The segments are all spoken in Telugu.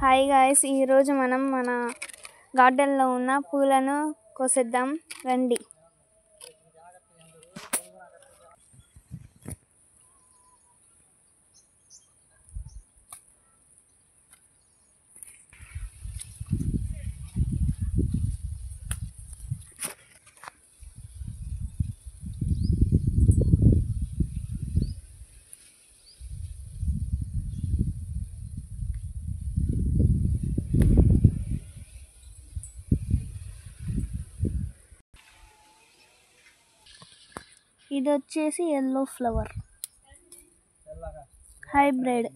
హాయ్ గాయ్స్, ఈరోజు మనం మన గార్డెన్లో ఉన్న పూలను కోసేద్దాం రండి. ఇది వచ్చేసి ఎల్లో ఫ్లవర్ హైబ్రిడ్.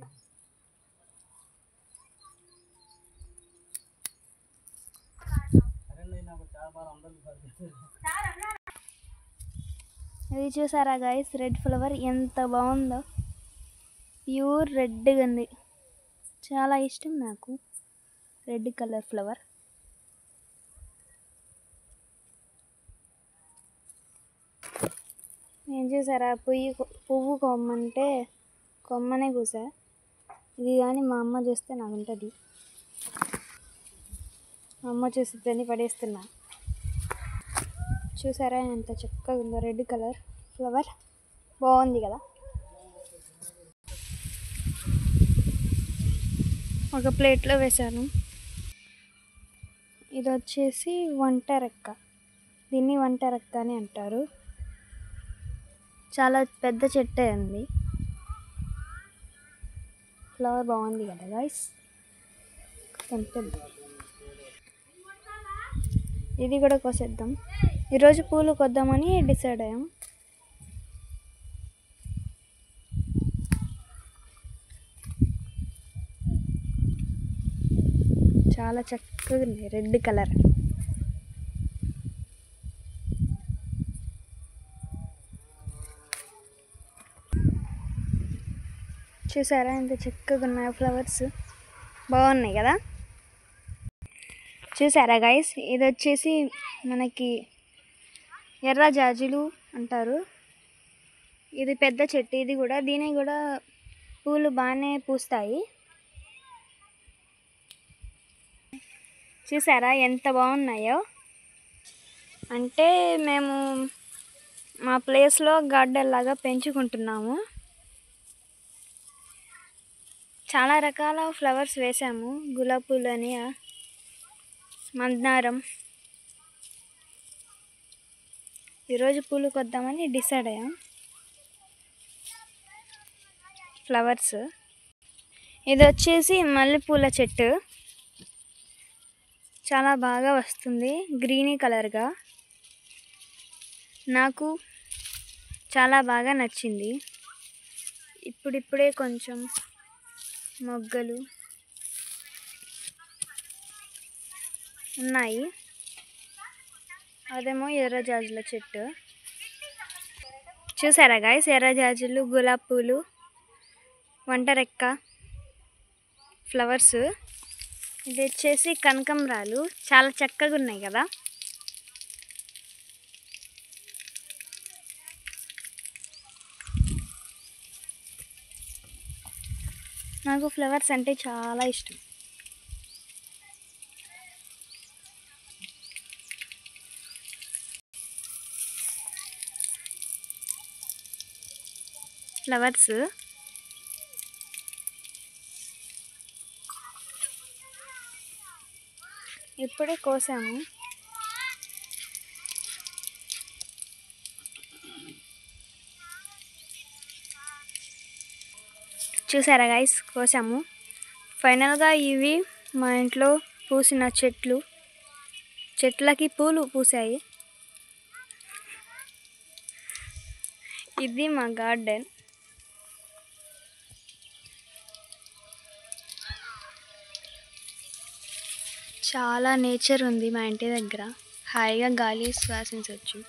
ఇది చూసారా గాయస్, రెడ్ ఫ్లవర్ ఎంత బాగుందో, ప్యూర్ రెడ్గా ఉంది. చాలా ఇష్టం నాకు రెడ్ కలర్ ఫ్లవర్. ఏం చేశారా, పువ్వు కొమ్మంటే కొమ్మనే కూసా. ఇది కానీ మా అమ్మ చూస్తే నాకు ఉంటుంది. మా అమ్మ చూస్తుందని పడేస్తున్నా. చూసారా ఎంత చక్కగా ఉందో, రెడ్ కలర్ ఫ్లవర్ బాగుంది కదా. ఒక ప్లేట్లో వేసాను. ఇది వచ్చేసి వంట రెక్క. దీన్ని వంట రెక్క అని అంటారు. చాలా పెద్ద చెట్టే ఉంది. ఫ్లవర్ బాగుంది కదా గైస్. ఇది కూడా కోసేద్దాం. ఈరోజు పూలు కొద్దామని డిసైడ్ అయ్యాం. చాలా చక్కగా ఉంది, రెడ్ కలర్. చూసారా ఎంత చక్కగా ఉన్నాయో ఫ్లవర్స్, బాగున్నాయి కదా. చూసారా గైస్, ఇది వచ్చేసి మనకి ఎర్ర జాజులు అంటారు. ఇది పెద్ద చెట్టు. ఇది కూడా దీనికి కూడా పూలు బాగానే పూస్తాయి. చూసారా ఎంత బాగున్నాయో. అంటే మేము మా ప్లేస్లో గార్డెన్ లాగా పెంచుకుంటున్నాము. చాలా రకాల ఫ్లవర్స్ వేసాము. గులాబీ పూలు అని, మందారం. ఈరోజు పూలు కొద్దామని డిసైడ్ అయ్యాం. ఫ్లవర్స్. ఇది వచ్చేసి మల్లెపూల చెట్టు. చాలా బాగా వస్తుంది, గ్రీనీ కలర్గా. నాకు చాలా బాగా నచ్చింది. ఇప్పుడిప్పుడే కొంచెం మొగ్గలు ఉన్నాయి. అదేమో ఎర్రజాజుల చెట్టు. చూసారా గాయస్, ఎర్రజాజులు, గులాబీ పూలు, వంట రెక్క ఫ్లవర్స్. ఇది వచ్చేసి కనకంబరాలు. చాలా చక్కగా ఉన్నాయి కదా. నాకు ఫ్లవర్స్ అంటే చాలా ఇష్టం. ఫ్లవర్స్. ఇప్పుడే కోసాము. చూసారా గైస్, కోసాము. ఫైనల్గా ఇవి మా ఇంట్లో పూసిన చెట్లు. చెట్లకి పూలు పూసాయి. ఇది మా గార్డెన్. చాలా నేచర్ ఉంది మా ఇంటి దగ్గర. హాయిగా గాలి శ్వాసించవచ్చు.